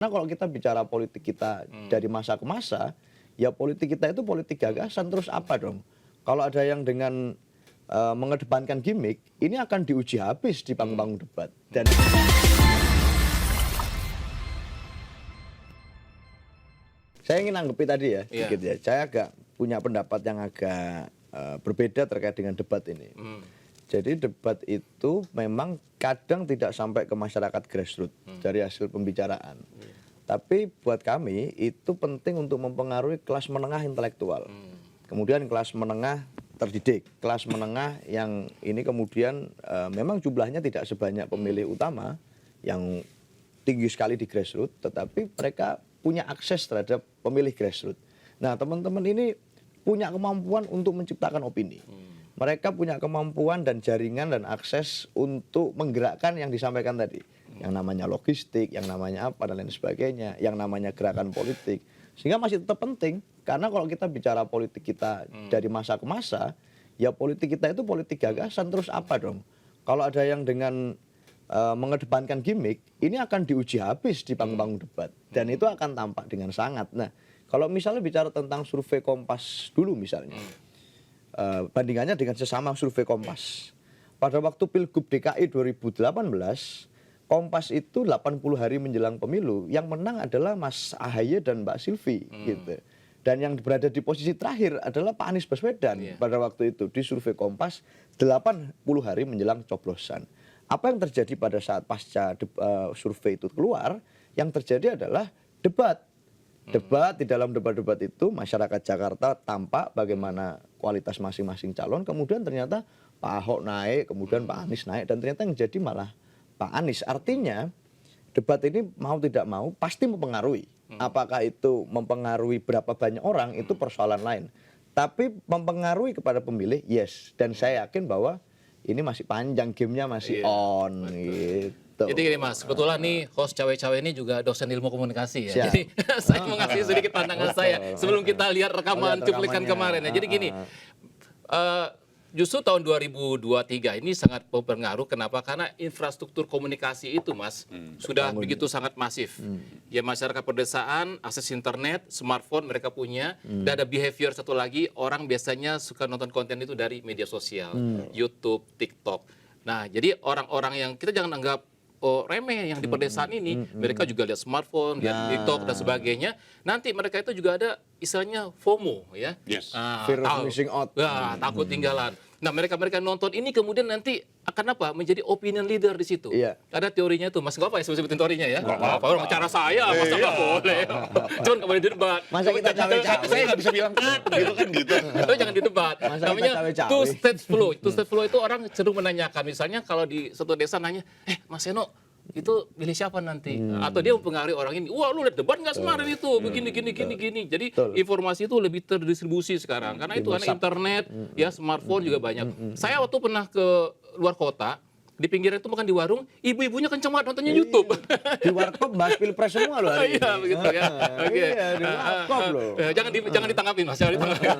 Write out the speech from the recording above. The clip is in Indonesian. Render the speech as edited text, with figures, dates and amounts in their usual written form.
Karena kalau kita bicara politik kita dari masa ke masa, ya politik kita itu politik gagasan, terus apa dong? Kalau ada yang dengan mengedepankan gimmick, ini akan diuji habis di panggung-panggung debat. Dan saya ingin anggapi tadi ya, sedikit ya. Saya agak punya pendapat yang agak berbeda terkait dengan debat ini. Jadi debat itu memang kadang tidak sampai ke masyarakat grassroots dari hasil pembicaraan. Tapi buat kami itu penting untuk mempengaruhi kelas menengah intelektual. Kemudian kelas menengah terdidik, kelas menengah yang ini kemudian memang jumlahnya tidak sebanyak pemilih utama yang tinggi sekali di grassroots, tetapi mereka punya akses terhadap pemilih grassroots. Nah, teman-teman ini punya kemampuan untuk menciptakan opini. Mereka punya kemampuan dan jaringan dan akses untuk menggerakkan yang disampaikan tadi. Yang namanya logistik, yang namanya apa dan lain sebagainya, yang namanya gerakan politik. Sehingga masih tetap penting, karena kalau kita bicara politik kita dari masa ke masa, ya politik kita itu politik gagasan, terus apa dong? Kalau ada yang dengan mengedepankan gimmick, ini akan diuji habis di panggung-panggung debat. Dan itu akan tampak dengan sangat. Nah, kalau misalnya bicara tentang survei Kompas dulu misalnya, bandingannya dengan sesama survei Kompas. Pada waktu Pilgub DKI 2018, Kompas itu 80 hari menjelang pemilu, yang menang adalah Mas Ahaye dan Mbak Silvi gitu. Dan yang berada di posisi terakhir adalah Pak Anies Baswedan pada waktu itu di survei Kompas 80 hari menjelang coblosan. Apa yang terjadi pada saat pasca survei itu keluar? Yang terjadi adalah debat. Debat, di dalam debat-debat itu masyarakat Jakarta tampak bagaimana kualitas masing-masing calon. Kemudian ternyata Pak Ahok naik, kemudian Pak Anies naik, dan ternyata yang jadi malah Pak Anies. Artinya debat ini mau tidak mau pasti mempengaruhi. Apakah itu mempengaruhi berapa banyak orang itu persoalan lain. Tapi mempengaruhi kepada pemilih, yes. Dan saya yakin bahwa ini masih panjang, gamenya masih on gitu. Jadi gini Mas, kebetulan nih host cawe-cawe ini juga dosen ilmu komunikasi ya. Siap. Jadi saya mau ngasih sedikit pandangan saya sebelum kita lihat rekaman cuplikan kemarin ya. Jadi gini, justru tahun 2023 ini sangat berpengaruh. Kenapa? Karena infrastruktur komunikasi itu Mas sudah begitu sangat masif. Ya masyarakat pedesaan, akses internet, smartphone mereka punya. Dan ada behavior satu lagi, orang biasanya suka nonton konten itu dari media sosial, YouTube, TikTok. Nah jadi orang-orang yang kita jangan anggap remeh yang di pedesaan ini, mereka juga lihat smartphone, lihat TikTok dan sebagainya. Nanti mereka itu juga ada istilahnya FOMO ya. Fear of missing out. Takut tinggalan. Nah mereka nonton ini kemudian nanti akan apa? Menjadi opinion leader di situ. Ada teorinya tuh, Mas nggak apa ya sebutin teorinya ya? Nggak apa-apa, orang cara saya masa nggak boleh. Cuman nggak boleh debat. Masa kita cawe-cawe? Saya nggak bisa bilang gitu kan gitu. Itu jangan didebat. Masa Namanya kita cawe-cawe? two stage flow. Two stage flow itu orang cenderung menanyakan. Misalnya kalau di suatu desa nanya, Mas Seno, itu pilih siapa nanti? Atau dia mempengaruhi orang ini. Wah, lu lihat debat nggak kemarin itu? Begini. Jadi informasi itu lebih terdistribusi sekarang. Karena itu karena internet, ya smartphone juga banyak. Saya waktu pernah ke luar kota, di pinggir itu makan di warung, ibu-ibunya kenceng banget nontonnya YouTube. Di warkop bahas pilpres semua loh hari ini. Iya, begitu ya. Oke. Iya, di warkop loh. Jangan ditanggapin Mas, jangan ditanggapin.